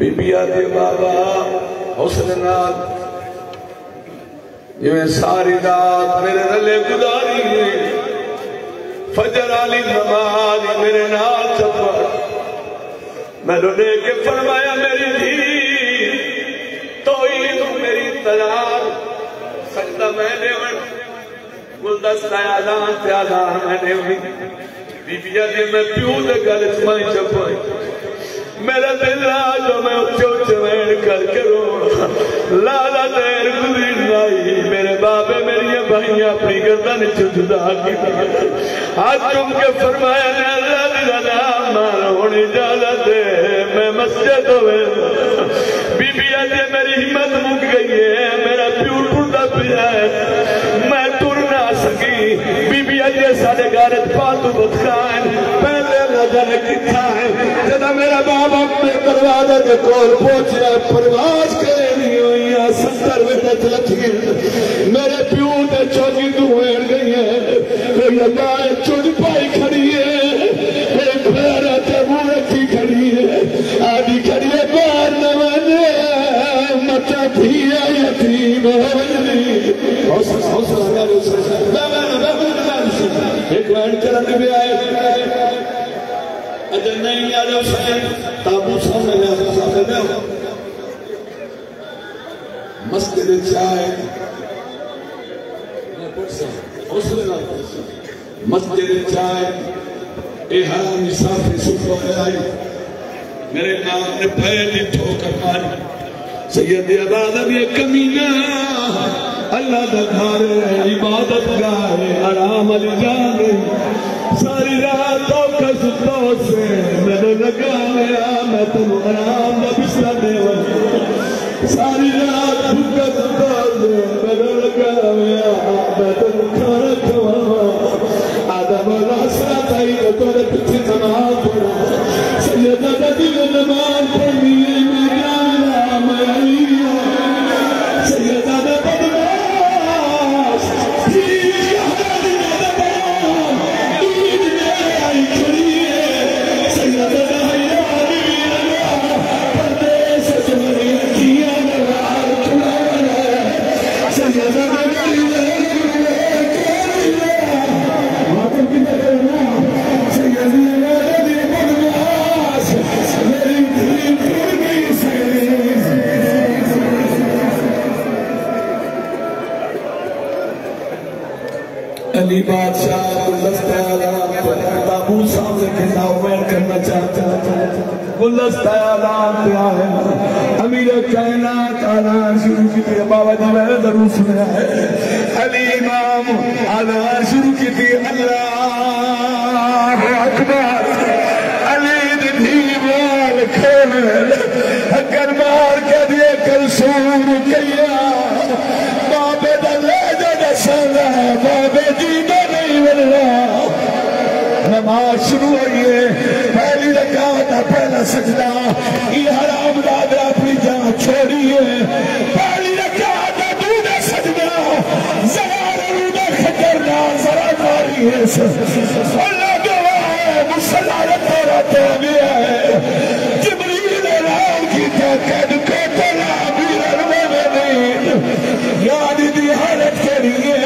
बीबिया दे बाबा हुस्न नाल जिवें सारी रात मेरे रले गुजारी फजर वाली नमाज मेरे नाल चपड़ मैनू देख के फरमाया मेरी धी तो मेरी तलाक सजदा मैंने गुलदस्ता आदान ते आदान मैंने बीबिया दे मैं प्यू दे गल च मैं चपड़ मेरा दिल जो मैं उच्चे उच्चे वैन करके रो लाला देर गुजरी लाई मेरे बाबे मेरी भाइयां अपनी गर्दन च जुदा की हाथ चुम के फरमाया ने अल्लाह दी नाम नाल होने इजाजत दे मैं मस्जिद होवे बीबिया दे मेरी हिम्मत मुक गई है मेरा प्यू टुरदा पिया है मैं टुर ना सकी बीबिया दे साडे घर फालतू बदखान पहले नजर किथा है जदा मेरा बाबा अपने दरवाजे के कोल पहुंचा परवाज करनी हुई 70 मिनट लगी मेरे प्यू ने चौकी दुहेड़ गई है कोई अल्लाह चुन पाई खड़ी है मेरे पैर ते मुंह रखी खड़ी है आदि खड़ी है बाहर न बने मचा थी यतीम हौसला एक लाइन करन भी आए अगर नहीं आ जाओ ताबू सामने ले मस्जिद चाय मस्जिद चाय आई मेरे नाम ने पैर की ठोकर मारी सैयद आबाद अब ये कमीना अल्लाह का घर इबादत गाह आराम अली जान सारी रात सुता से मैंने लगा लिया मैं तुम आराम का बिस्तर देवा सारी रात भूखा सुता से मैंने लगा लिया मैं तुम खाना खवावा आदम रास्ता ताई तो पीछे नमाज पढ़ा सैयद नबी ने नमाज पढ़ी मेरा नाम अली सैयद नबी अली बादशाह ताबू सामने के नाउमैन करना चाहता गुलदस्ता आलाम पे है अमीर कायनात आलाम शुरू की थी बाबा जी मैंने जरूर सुना है अली इमाम आलाम शुरू की थी अल्लाह अकबर अली दीवाल खोल अगर मार के दिए कलसूर कैया बाबे दले दसला बाबे जी ने नहीं मिलना नमाज शुरू हुई है पहली रकात पहला सजदा ये हराम दादा अपनी जान छोड़ी है पहली रकात दूसरा सजदा जरा रूदा खतरना जरा मारी है अल्लाह गवाह है मुसल्ला तेरा तो गया है जिब्रील राम की ताकत को तला भी रवे नहीं याद दी हालत के लिए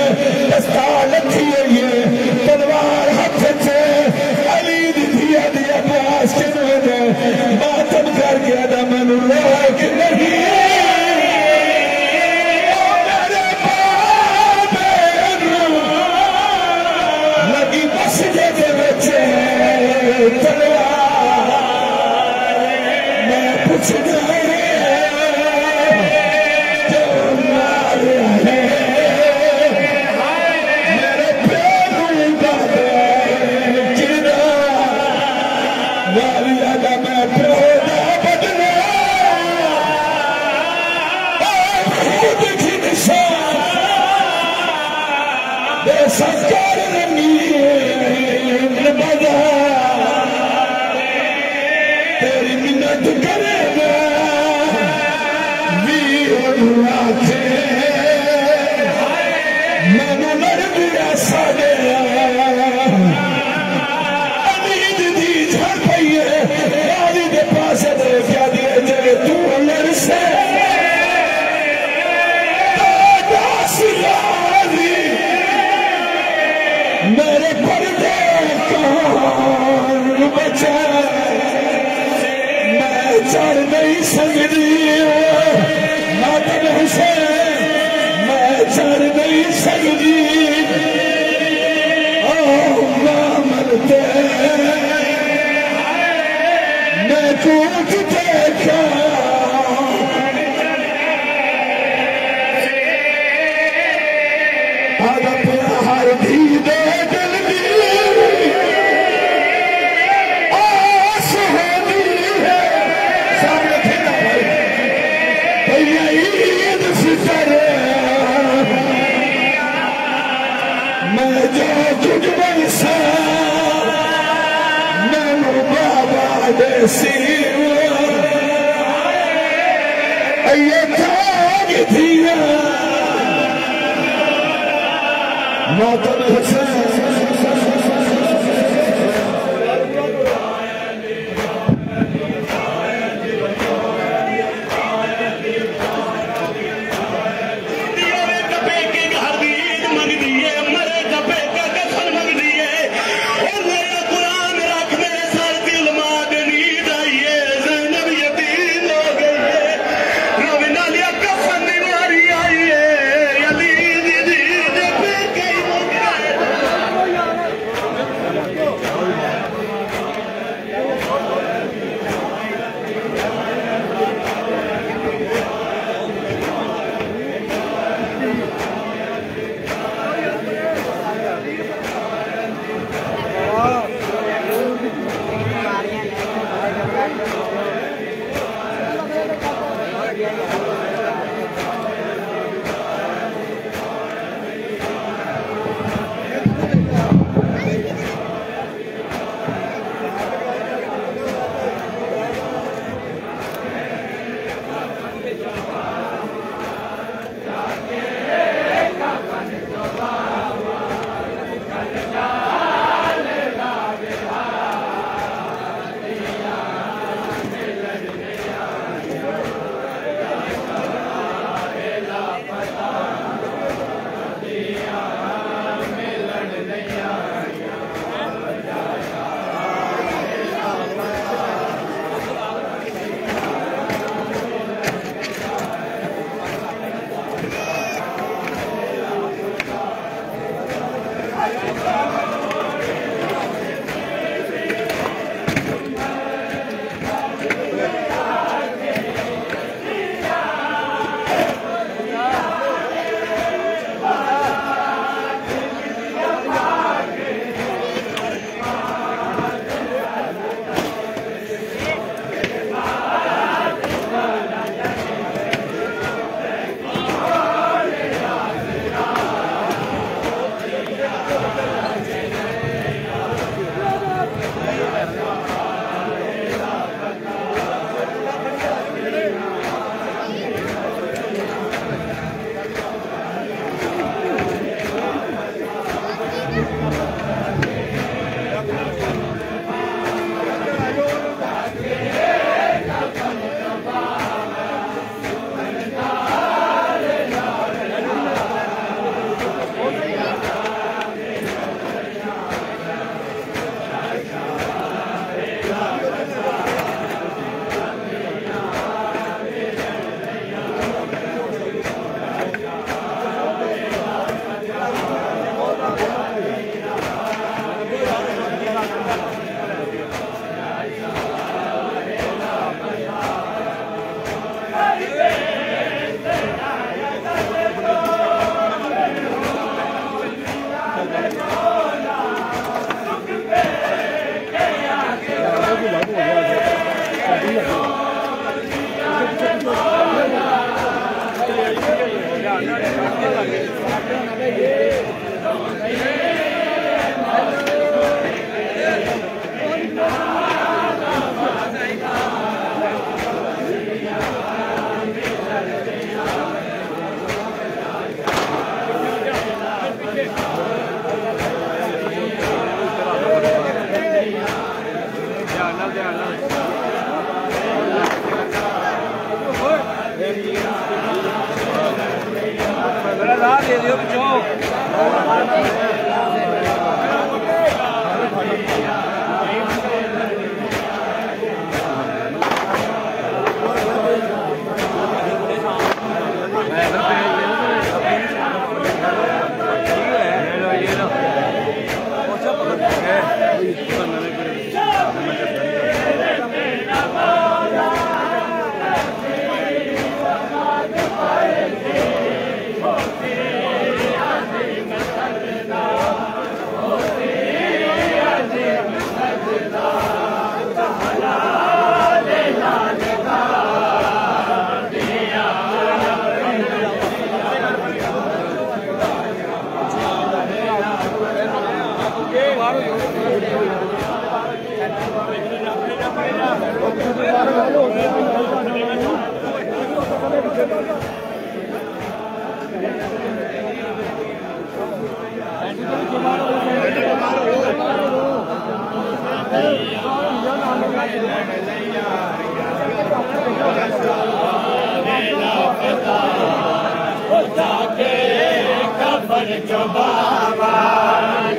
दस्तार रखी हुई है तलवार हाथ से अली दिया दिया पास के ने मातम कर गया था मैंने रोया कि नहीं लगी मस्जिद के बच्चे तलवार मैं पूछ Vale पर्दे कौन बचा मैं चढ़ नहीं सकती मातम हुसैन मैं चढ़ नहीं सकती मरते मैं कूद देखा हर धी दे दिल दी आस होनी है सामने खेला भैया ईद फितर मैं जो तुझ बरसा मैनू बाबा देसी ये जाग दिया मातम हुसैन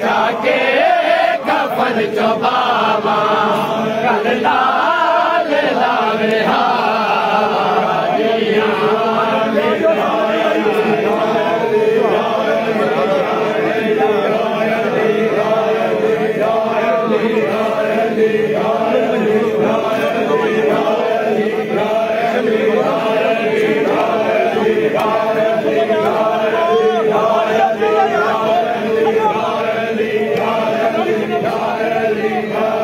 जाके कफन जो बाबा कल लाल लाल Yeah.